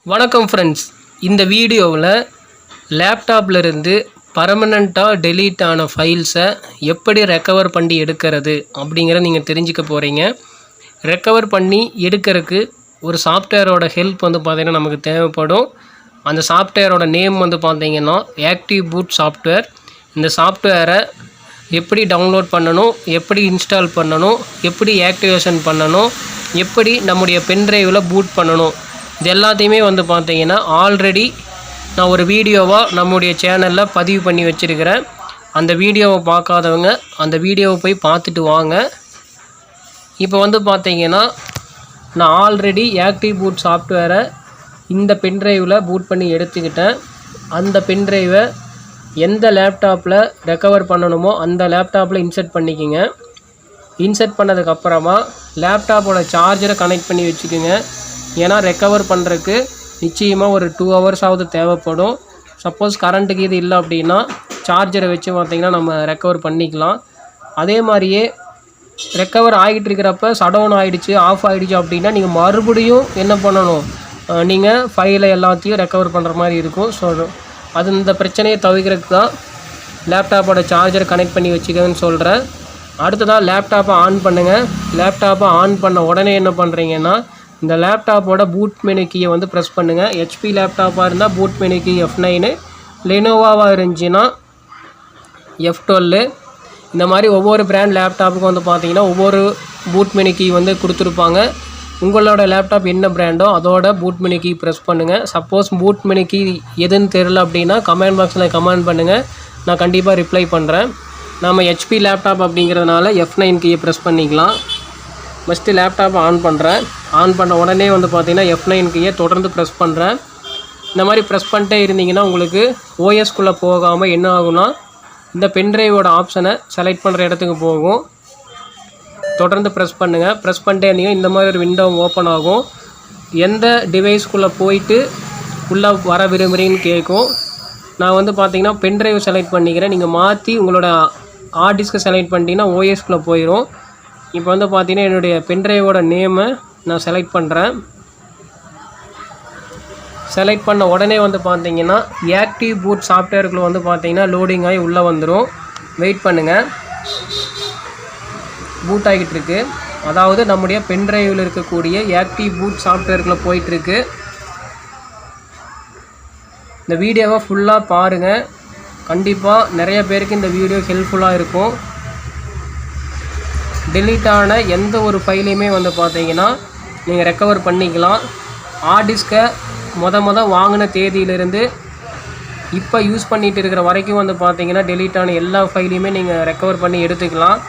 வணக்கம் ஃப்ரெண்ட்ஸ். இந்த வீடியோவில் லேப்டாப்பில் இருந்து பர்மனெண்ட்டாக டெலீட் ஆன ஃபைல்ஸை எப்படி ரெக்கவர் பண்ணி எடுக்கிறது அப்படிங்கிறத நீங்கள் தெரிஞ்சுக்க போகிறீங்க. ரெக்கவர் பண்ணி எடுக்கிறதுக்கு ஒரு சாஃப்ட்வேரோட ஹெல்ப் பார்த்திங்கன்னா நமக்கு தேவைப்படும். அந்த சாஃப்ட்வேரோட நேம் பார்த்திங்கன்னா ஆக்டிவ் பூட் சாஃப்ட்வேர். இந்த சாஃப்ட்வேரை எப்படி டவுன்லோட் பண்ணணும், எப்படி இன்ஸ்டால் பண்ணணும், எப்படி ஆக்டிவேஷன் பண்ணணும், எப்படி நம்முடைய பென்ட்ரைவில் பூட் பண்ணணும், இது எல்லாத்தையுமே பார்த்திங்கன்னா ஆல்ரெடி நான் ஒரு வீடியோவாக நம்முடைய சேனலில் பதிவு பண்ணி வச்சுருக்கிறேன். அந்த வீடியோவை பார்க்காதவங்க அந்த வீடியோவை போய் பார்த்துட்டு வாங்க. இப்போ பார்த்திங்கன்னா நான் ஆல்ரெடி ஆக்டிவ் பூட் சாஃப்ட்வேரை இந்த பென்ட்ரைவில் பூட் பண்ணி எடுத்துக்கிட்டேன். அந்த பென்ட்ரைவை எந்த லேப்டாப்பில் ரெக்கவர் பண்ணணுமோ அந்த லேப்டாப்பில் இன்சர்ட் பண்ணிக்கோங்க. இன்சர்ட் பண்ணதுக்கப்புறமா லேப்டாப்போட சார்ஜரை கனெக்ட் பண்ணி வச்சுக்கோங்க. ஏன்னா ரெக்கவர் பண்ணுறதுக்கு நிச்சயமாக ஒரு 2 ஹவர்ஸாவது தேவைப்படும். சப்போஸ் கரண்ட்டுக்கு இது இல்லை அப்படின்னா சார்ஜரை வச்சு பார்த்திங்கன்னா நம்ம ரெக்கவர் பண்ணிக்கலாம். அதே மாதிரியே ரெக்கவர் ஆகிட்டு இருக்கிறப்ப ஷட்டவுன் ஆகிடுச்சு, ஆஃப் ஆகிடுச்சு அப்படின்னா நீங்கள் மறுபடியும் என்ன பண்ணணும், நீங்கள் ஃபைலை எல்லாத்தையும் ரெக்கவர் பண்ணுற மாதிரி இருக்கும். ஸோ அது இந்த பிரச்சனையை தவிர்க்கிறதுக்கு தான் லேப்டாப்போட சார்ஜரை கனெக்ட் பண்ணி வச்சுக்கன்னு சொல்கிறேன். அடுத்ததாக லேப்டாப்பை ஆன் பண்ணுங்கள். லேப்டாப்பை ஆன் பண்ண உடனே என்ன பண்ணுறீங்கன்னா இந்த லேப்டாப்போட பூட் மெனு கீயை ப்ரெஸ் பண்ணுங்கள். ஹெச்பி லேப்டாப்பாக இருந்தால் பூட் மெனு கீ F9, லெனோவாவாக இருந்துச்சுன்னா F12. இந்த மாதிரி ஒவ்வொரு பிராண்ட் லேப்டாப்புக்கும் பார்த்தீங்கன்னா ஒவ்வொரு பூட் மெனு கீ கொடுத்துருப்பாங்க. உங்களோட லேப்டாப் என்ன பிராண்டோ அதோட பூட் மெனு கீ ப்ரெஸ் பண்ணுங்கள். சப்போஸ் பூட் மெனு கீ எதுன்னு தெரில அப்படின்னா கமெண்ட் பாக்ஸில் கமெண்ட் பண்ணுங்கள், நான் கண்டிப்பாக ரிப்ளை பண்ணுறேன். நம்ம ஹெச்பி லேப்டாப் அப்படிங்கிறதுனால F9 கீயை ப்ரெஸ் பண்ணிக்கலாம். ஃபஸ்ட்டு லேப்டாப்பை ஆன் பண்ணுறேன். ஆன் பண்ண உடனே பார்த்திங்கன்னா F9 கீயை தொடர்ந்து ப்ரெஸ் பண்ணுறேன். இந்த மாதிரி ப்ரெஸ் பண்ணிட்டே இருந்தீங்கன்னா உங்களுக்கு ஓஎஸ்குள்ளே போகாமல் என்ன ஆகும்னா இந்த பென்ட்ரைவோட ஆப்ஷனை செலக்ட் பண்ணுற இடத்துக்கு போகும். தொடர்ந்து ப்ரெஸ் பண்ணுங்கள். ப்ரெஸ் பண்ணிட்டே இருந்தீங்கன்னா இந்த மாதிரி ஒரு விண்டோ ஓப்பன் ஆகும். எந்த டிவைஸ்குள்ளே போயிட்டு உள்ளே வர விரும்புகிறீங்கன்னு கேட்கும். நான் பார்த்திங்கன்னா பென்ட்ரைவ் செலக்ட் பண்ணிக்கிறேன். நீங்கள் மாற்றி உங்களோட ஹார்ட் டிஸ்கை செலக்ட் பண்ணிட்டீங்கன்னா ஓஎஸ்குள்ளே போயிடும். இப்போ பார்த்திங்கன்னா என்னுடைய பென்ட்ரைவோட நேமை நான் செலக்ட் பண்ணுறேன். செலக்ட் பண்ண உடனே பார்த்திங்கன்னா ஆக்டிவ் பூட் சாஃப்ட்வேருக்குள்ளே பார்த்திங்கன்னா லோடிங் ஆகி உள்ளே வந்துடும். வெயிட் பண்ணுங்கள், பூட் ஆகிட்டு இருக்கு. அதாவது நம்முடைய பென்ட்ரைவில் இருக்கக்கூடிய ஆக்டிவ் பூட் சாஃப்ட்வேருக்குள்ளே போயிட்டுருக்கு. இந்த வீடியோவை ஃபுல்லாக பாருங்கள். கண்டிப்பாக நிறைய பேருக்கு இந்த வீடியோ ஹெல்ப்ஃபுல்லாக இருக்கும். டெலீட் ஆன எந்த ஒரு ஃபைலையுமே பார்த்திங்கன்னா நீங்கள் ரெக்கவர் பண்ணிக்கலாம். ஹார்ட் டிஸ்கை வாங்கின தேதியிலிருந்து இப்போ யூஸ் பண்ணிகிட்டு இருக்கிற வரைக்கும் பார்த்திங்கன்னா டெலீட் ஆன எல்லா ஃபைலையுமே நீங்கள் ரெக்கவர் பண்ணி எடுத்துக்கலாம்.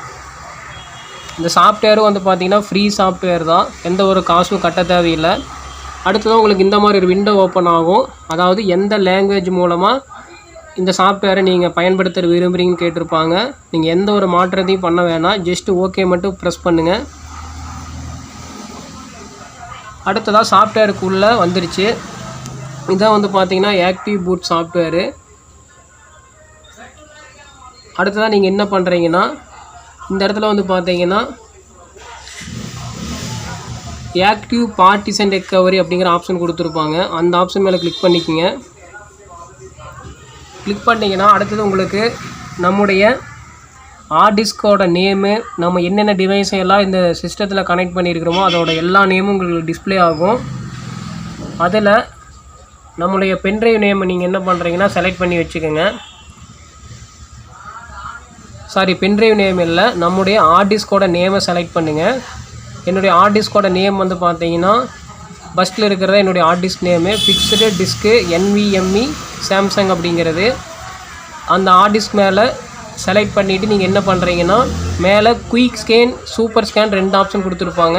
இந்த சாஃப்ட்வேரும் பார்த்திங்கன்னா ஃப்ரீ சாஃப்ட்வேர் தான், எந்த ஒரு காசும் கட்ட தேவையில்லை. அடுத்ததான் உங்களுக்கு இந்த மாதிரி ஒரு விண்டோ ஓப்பன் ஆகும். அதாவது எந்த லாங்குவேஜ் மூலமாக இந்த சாஃப்ட்வேரை நீங்கள் பயன்படுத்த விரும்புகிறீங்கன்னு கேட்டிருப்பாங்க. நீங்கள் எந்த ஒரு மாற்றத்தையும் பண்ண வேணாம், ஜஸ்ட்டு ஓகே மட்டும் ப்ரெஸ் பண்ணுங்கள். அடுத்ததாக சாஃப்ட்வேருக்குள்ளே வந்துருச்சு. இதான் பார்த்திங்கன்னா ஆக்டிவ் பூட் சாஃப்ட்வேரு. அடுத்ததாக நீங்கள் என்ன பண்ணுறீங்கன்னா இந்த இடத்துல பார்த்தீங்கன்னா ஆக்டிவ் பார்ட்டிஷன் ரெக்கவரி அப்படிங்கிற ஆப்ஷன் கொடுத்துருப்பாங்க. அந்த ஆப்ஷன் மேலே கிளிக் பண்ணிக்கோங்க. கிளிக் பண்ணிங்கன்னா அடுத்தது உங்களுக்கு நம்முடைய ஹார்ட் டிஸ்கோட நேமு, நம்ம என்னென்ன டிவைஸை எல்லாம் இந்த சிஸ்டத்தில் கனெக்ட் பண்ணியிருக்கிறோமோ அதோட எல்லா நேமும் உங்களுக்கு டிஸ்பிளே ஆகும். அதில் நம்முடைய பென்ட்ரைவ் நேமை நீங்கள் என்ன பண்ணுறீங்கன்னா செலக்ட் பண்ணி வச்சுக்கோங்க. சாரி, பென்ட்ரைவ் நேம் இல்லை, நம்முடைய ஹார்ட் டிஸ்கோட நேமை செலக்ட் பண்ணுங்கள். என்னுடைய ஹார்ட் டிஸ்கோட நேம் பார்த்தீங்கன்னா ஃபஸ்ட்டில் இருக்கிறத என்னுடைய hard disk name fixed disc NVMe Samsung அப்படிங்கிறது. அந்த ஹார்ட் டிஸ்க் மேலே செலக்ட் பண்ணிவிட்டு நீங்கள் என்ன பண்ணுறீங்கன்னா மேலே quick scan, super scan 2 option கொடுத்துருப்பாங்க.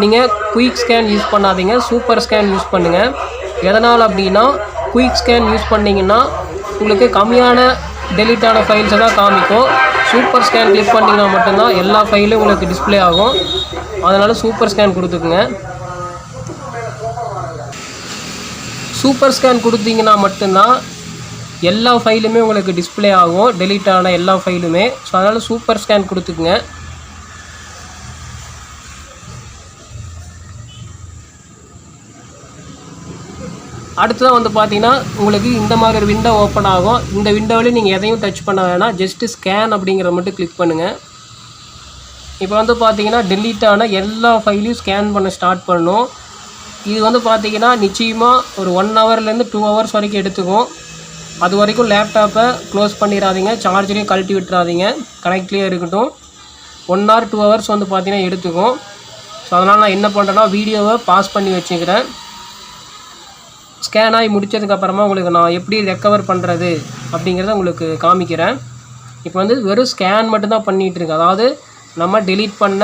நீங்கள் குயிக் ஸ்கேன் யூஸ் பண்ணாதீங்க, சூப்பர் ஸ்கேன் யூஸ் பண்ணுங்கள். எதனால் அப்படின்னா குயிக் ஸ்கேன் யூஸ் பண்ணிங்கன்னா உங்களுக்கு கம்மியான டெலீட் ஆன ஃபைல்ஸை தான் காமிக்கும். சூப்பர் ஸ்கேன் கிளிக் பண்ணிங்கன்னா மட்டும்தான் எல்லா ஃபைலும் உங்களுக்கு டிஸ்பிளே ஆகும். அதனால் சூப்பர் ஸ்கேன் கொடுத்துக்குங்க. சூப்பர் ஸ்கேன் கொடுத்தீங்கன்னா மட்டும்தான் எல்லா ஃபைலுமே உங்களுக்கு டிஸ்பிளே ஆகும், டெலீட் ஆன எல்லா ஃபைலுமே. ஸோ அதனால் சூப்பர் ஸ்கேன் கொடுத்துக்குங்க. அடுத்ததான் வந்து பார்த்தீங்கன்னா உங்களுக்கு இந்த மாதிரி ஒரு விண்டோ ஓப்பன் ஆகும். இந்த விண்டோவிலையும் நீங்கள் எதையும் டச் பண்ண வேணாம், ஜஸ்ட்டு ஸ்கேன் அப்படிங்கிறத மட்டும் கிளிக் பண்ணுங்கள். இப்போ வந்து பார்த்தீங்கன்னா டெலீட் ஆன எல்லா ஃபைலையும் ஸ்கேன் பண்ண ஸ்டார்ட் பண்ணணும். இது வந்து பார்த்தீங்கன்னா நிச்சயமாக ஒரு 1 ஹவர்லேருந்து 2 ஹவர்ஸ் வரைக்கும் எடுத்துக்கும். அது வரைக்கும் லேப்டாப்பை க்ளோஸ் பண்ணிடாதீங்க, சார்ஜரையும் கழட்டி விட்டுறாதீங்க, கனெக்ட்லேயே இருக்கட்டும். 1 hour 2 hours வந்து பார்த்தீங்கன்னா எடுத்துக்கும். ஸோ அதனால் நான் என்ன பண்ணுறேன்னா வீடியோவை பாஸ் பண்ணி வச்சுக்கிறேன். ஸ்கேன் ஆகி முடித்ததுக்கப்புறமா உங்களுக்கு நான் எப்படி ரெக்கவர் பண்ணுறது அப்படிங்கிறத உங்களுக்கு காமிக்கிறேன். இப்போ வந்து வெறும் ஸ்கேன் மட்டும்தான் பண்ணிகிட்ருக்கு. அதாவது நம்ம டெலீட் பண்ண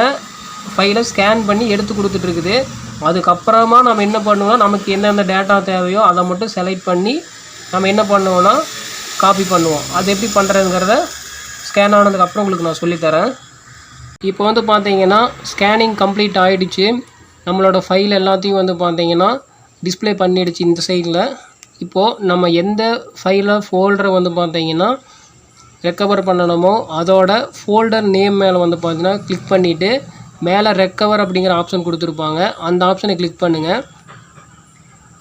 ஃபைலை ஸ்கேன் பண்ணி எடுத்து கொடுத்துட்ருக்குது. அதுக்கப்புறமா நம்ம என்ன பண்ணுவோம்னா நமக்கு எந்தெந்த டேட்டா தேவையோ அதை மட்டும் செலக்ட் பண்ணி நம்ம என்ன பண்ணுவோம்னா காப்பி பண்ணுவோம். அது எப்படி பண்ணுறதுங்கிறத ஸ்கேன் ஆனதுக்கப்புறம் உங்களுக்கு நான் சொல்லித்தரேன். இப்போ வந்து பார்த்தீங்கன்னா ஸ்கேனிங் கம்ப்ளீட் ஆகிடுச்சு. நம்மளோட ஃபைல் எல்லாத்தையும் வந்து பார்த்தீங்கன்னா டிஸ்பிளே பண்ணிடுச்சு இந்த சைடில். இப்போது நம்ம எந்த ஃபைலை ஃபோல்டரை வந்து பார்த்தீங்கன்னா ரெக்கவர் பண்ணணுமோ அதோட ஃபோல்டர் நேம் மேலே வந்து பார்த்தீங்கன்னா கிளிக் பண்ணிவிட்டு மேலே ரெக்கவர் அப்படிங்கிற ஆப்ஷன் கொடுத்துருப்பாங்க, அந்த ஆப்ஷனை கிளிக் பண்ணுங்கள்.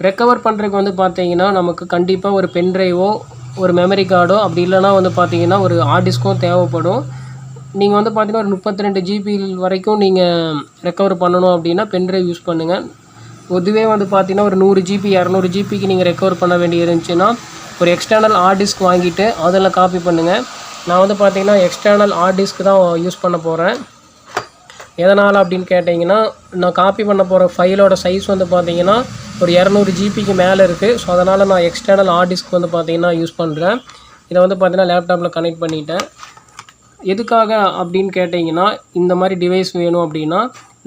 ரெக்கவர் பண்ணுறதுக்கு வந்து பார்த்தீங்கன்னா நமக்கு கண்டிப்பாக ஒரு பென்ட்ரைவோ ஒரு மெமரி கார்டோ அப்படி இல்லைனா வந்து பார்த்தீங்கன்னா ஒரு ஹார்ட் டிஸ்க்கும் தேவைப்படும். நீங்கள் வந்து பார்த்தீங்கன்னா ஒரு 32 GB வரைக்கும் நீங்கள் ரெக்கவர் பண்ணணும் அப்படின்னா பென்ட்ரைவ் யூஸ் பண்ணுங்கள். இதுவே வந்து பார்த்தீங்கன்னா ஒரு 100 GB 200 GBக்கு நீங்கள் ரெக்கவர் பண்ண வேண்டி இருந்துச்சுன்னா ஒரு எக்ஸ்டர்னல் ஹார்ட் டிஸ்க் வாங்கிட்டு அதில் காப்பி பண்ணுங்கள். நான் வந்து பார்த்தீங்கன்னா எக்ஸ்டர்னல் ஹார்ட் டிஸ்க் தான் யூஸ் பண்ண போகிறேன். எதனால் அப்படின்னு கேட்டிங்கன்னா நான் காப்பி பண்ண போகிற ஃபைலோட சைஸ் வந்து பார்த்தீங்கன்னா ஒரு 200 GBக்கு மேலே இருக்குது. ஸோ அதனால் நான் எக்ஸ்டர்னல் ஹார்ட் டிஸ்க் வந்து பார்த்தீங்கன்னா யூஸ் பண்ணுறேன். இதை வந்து பார்த்தீங்கன்னா லேப்டாப்பில் கனெக்ட் பண்ணிட்டேன். எதுக்காக அப்படின்னு கேட்டிங்கன்னா இந்த மாதிரி டிவைஸ் வேணும் அப்படின்னா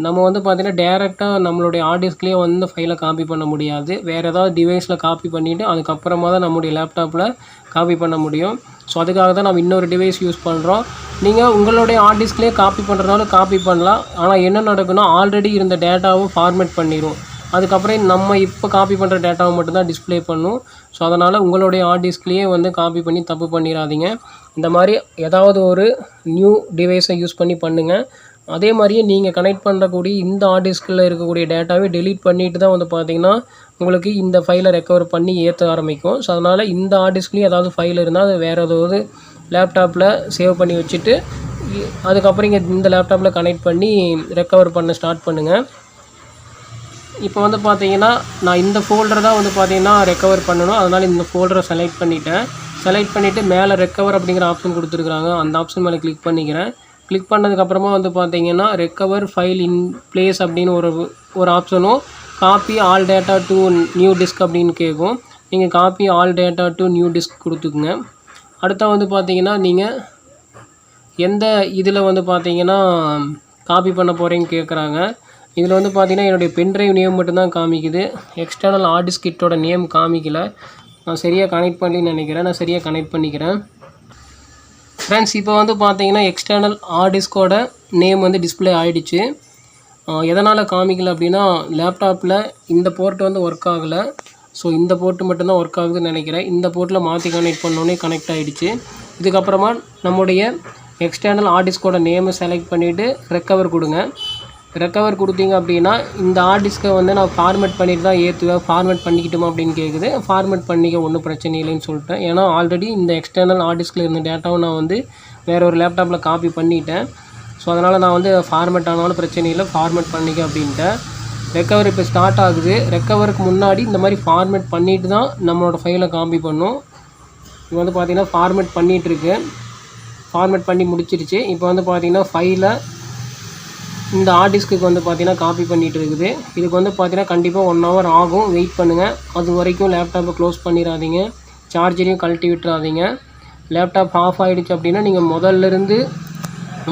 நம்ம வந்து பார்த்திங்கன்னா டேரெக்டாக நம்மளுடைய ஹார்ட் டிஸ்க்லேயே வந்து ஃபைலை காப்பி பண்ண முடியாது. வேறு ஏதாவது டிவைஸில் காப்பி பண்ணிவிட்டு அதுக்கப்புறமா தான் நம்முடைய லேப்டாப்பில் காப்பி பண்ண முடியும். ஸோ அதுக்காக தான் நம்ம இன்னொரு டிவைஸ் யூஸ் பண்ணுறோம். நீங்கள் உங்களுடைய ஹார்ட் டிஸ்க்லேயே காப்பி பண்ணுறதுனால காப்பி பண்ணலாம். ஆனால் என்ன நடக்குன்னா ஆல்ரெடி இருந்த டேட்டாவும் ஃபார்மேட் பண்ணிடும். அதுக்கப்புறம் நம்ம இப்போ காப்பி பண்ணுற டேட்டாவை மட்டும்தான் டிஸ்பிளே பண்ணும். ஸோ அதனால் உங்களுடைய ஹார்ட் டிஸ்க்லேயே வந்து காப்பி பண்ணி தப்பு பண்ணிடாதீங்க. இந்த மாதிரி ஏதாவது ஒரு நியூ டிவைஸை யூஸ் பண்ணி பண்ணுங்கள். அதே மாதிரியே நீங்கள் கனெக்ட் பண்ணக்கூடிய இந்த ஹார்ட் டிஸ்கில் இருக்கக்கூடிய டேட்டாவே டெலீட் பண்ணிவிட்டு தான் வந்து பார்த்திங்கன்னா உங்களுக்கு இந்த ஃபைலை ரெக்கவர் பண்ணி ஏற்ற ஆரம்பிக்கும். ஸோ அதனால் இந்த ஹார்ட் டிஸ்க்லேயும் ஏதாவது ஃபைல் இருந்தால் அது வேறு ஏதாவது லேப்டாப்பில் சேவ் பண்ணி வச்சுட்டு அதுக்கப்புறம் இங்கே இந்த லேப்டாப்பில் கனெக்ட் பண்ணி ரெக்கவர் பண்ண ஸ்டார்ட் பண்ணுங்கள். இப்போ வந்து பார்த்தீங்கன்னா நான் இந்த ஃபோல்டர் தான் வந்து பார்த்தீங்கன்னா ரெக்கவர் பண்ணணும். அதனால் இந்த ஃபோல்டரை செலக்ட் பண்ணிவிட்டேன். செலக்ட் பண்ணிவிட்டு மேலே ரெக்கவர் அப்படிங்கிற ஆப்ஷன் கொடுத்துருக்குறாங்க, அந்த ஆப்ஷன் மேலே கிளிக் பண்ணிக்கிறேன். கிளிக் பண்ணதுக்கப்புறமா வந்து பார்த்தீங்கன்னா ரெக்கவர் ஃபைல் இன் பிளேஸ் அப்படின்னு ஒரு ஆப்ஷனும் copy all data to new disk அப்படின்னு கேட்கும். நீங்கள் copy all data to new disk கொடுத்துக்குங்க. அடுத்த வந்து பார்த்தீங்கன்னா நீங்கள் எந்த இதில் வந்து பார்த்தீங்கன்னா காப்பி பண்ண போகிறீங்கன்னு கேட்குறாங்க. இதில் வந்து பார்த்தீங்கன்னா என்னுடைய பென்ட்ரைவ் நேம் மட்டும்தான் காமிக்குது, எக்ஸ்டர்னல் ஹார்ட் டிஸ்க் கிட்டோட நேம் காமிக்கல. நான் சரியாக கனெக்ட் பண்ணி நினைக்கிறேன், நான் சரியாக கனெக்ட் பண்ணிக்கிறேன். ஃப்ரெண்ட்ஸ் இப்போ வந்து பார்த்தீங்கன்னா எக்ஸ்டர்னல் ஹார்ட் டிஸ்கோட நேம் வந்து டிஸ்பிளே ஆகிடுச்சு. எதனால் காமிக்கல அப்படின்னா லேப்டாப்பில் இந்த போர்ட் வந்து ஒர்க் ஆகலை. ஸோ இந்த போர்ட்டு மட்டும்தான் ஒர்க் ஆகுதுன்னு நினைக்கிறேன். இந்த போர்ட்டில் மாற்றி கனெக்ட் பண்ணோன்னே கனெக்ட் ஆகிடுச்சு. இதுக்கப்புறமா நம்முடைய எக்ஸ்டர்னல் ஹார்ட் டிஸ்கோட நேமை செலக்ட் பண்ணிவிட்டு ரெக்கவர் கொடுங்க. ரெக்கவர் கொடுத்தீங்க அப்படின்னா இந்த ஹார்ட் டிஸ்க்கை வந்து நான் ஃபார்மேட் பண்ணிட்டு தான் ஏற்றுவேன். ஃபார்மேட் பண்ணிக்கிட்டோமா அப்படின்னு கேட்குது. ஃபார்மேட் பண்ணிக்க ஒன்றும் பிரச்சனை இல்லைன்னு சொல்லிட்டேன். ஏன்னா ஆல்ரெடி இந்த எக்ஸ்டர்னல் ஹார்ட் டிஸ்கில் இருந்த டேட்டாவை நான் வந்து வேறு ஒரு லேப்டாப்பில் காப்பி பண்ணிட்டேன். ஸோ அதனால் நான் வந்து ஃபார்மேட் ஆனாலும் பிரச்சனை இல்லை, ஃபார்மேட் பண்ணிக்க அப்படின்ட்டேன். ரெக்கவர் இப்போ ஸ்டார்ட் ஆகுது. ரெக்கவருக்கு முன்னாடி இந்த மாதிரி ஃபார்மேட் பண்ணிவிட்டு தான் நம்மளோட ஃபைலை காப்பி பண்ணும். இப்போ வந்து பார்த்திங்கன்னா ஃபார்மேட் பண்ணிகிட்ருக்கு. ஃபார்மேட் பண்ணி முடிச்சிருச்சு. இப்போ வந்து பார்த்திங்கன்னா ஃபைலை இந்த ஹார்ட் டிஸ்க்கு வந்து பார்த்திங்கன்னா காப்பி பண்ணிகிட்டு இருக்குது. இதுக்கு வந்து பார்த்திங்கன்னா கண்டிப்பாக 1 hour ஆகும், வெயிட் பண்ணுங்கள். அது வரைக்கும் லேப்டாப்பை க்ளோஸ் பண்ணிடாதீங்க, சார்ஜரையும் கழட்டி விட்டுறாதீங்க. லேப்டாப் ஆஃப் ஆகிடுச்சு அப்படின்னா நீங்கள் முதல்லேருந்து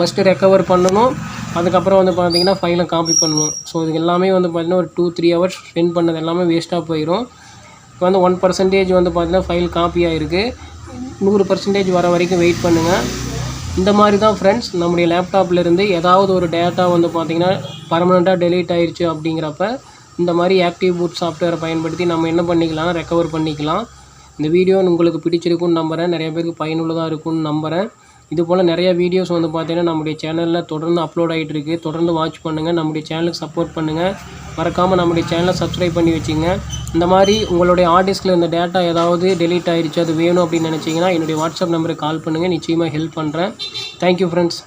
மஸ்ட்டு ரெக்கவர் பண்ணணும். அதுக்கப்புறம் வந்து பார்த்திங்கன்னா ஃபைலை காப்பி பண்ணணும். ஸோ இது எல்லாமே வந்து பார்த்திங்கன்னா ஒரு 2-3 hours ஸ்பெண்ட் பண்ணது எல்லாமே வேஸ்ட்டாக போயிடும். இப்போ வந்து 1% வந்து பார்த்திங்கன்னா ஃபைல் காப்பி ஆகிருக்கு. 100% வர வரைக்கும் வெயிட் பண்ணுங்கள். இந்த மாதிரி தான் ஃப்ரெண்ட்ஸ் நம்முடைய லேப்டாப்லேருந்து ஏதாவது ஒரு டேட்டா வந்து பார்த்திங்கன்னா பர்மனெண்ட்டாக டெலீட் ஆகிடுச்சு அப்படிங்கிறப்ப இந்த மாதிரி ஆக்டிவ் பூட் சாஃப்ட்வேரை பயன்படுத்தி நம்ம என்ன பண்ணிக்கலாம்னா ரெக்கவர் பண்ணிக்கலாம். இந்த வீடியோ உங்களுக்கு பிடிச்சிருக்குன்னு நம்புகிறேன். நிறைய பேருக்கு பயனுள்ளதாக இருக்கும்னு நம்புகிறேன். இது போல் நிறைய வீடியோஸ் வந்து பார்த்தீங்கன்னா நம்முடைய சேனலில் தொடர்ந்து அப்லோட் ஆகிட்டு இருக்குது. தொடர்ந்து வாட்ச் பண்ணுங்கள், நம்முடைய சேனலுக்கு சப்போர்ட் பண்ணுங்கள். மறக்காமல் நம்முடைய சேனலை சப்ஸ்கிரைப் பண்ணி வச்சுங்க. இந்த மாதிரி உங்களுடைய ஹார்ட் டிஸ்கில் இந்த டேட்டா ஏதாவது டெலீட் ஆகிடுச்சு, அது வேணும் அப்படின்னு நினச்சிங்கன்னா என்னுடைய வாட்ஸ்அப் நம்பருக்கு கால் பண்ணுங்கள், நிச்சயமாக ஹெல்ப் பண்ணுறேன். Thank you friends.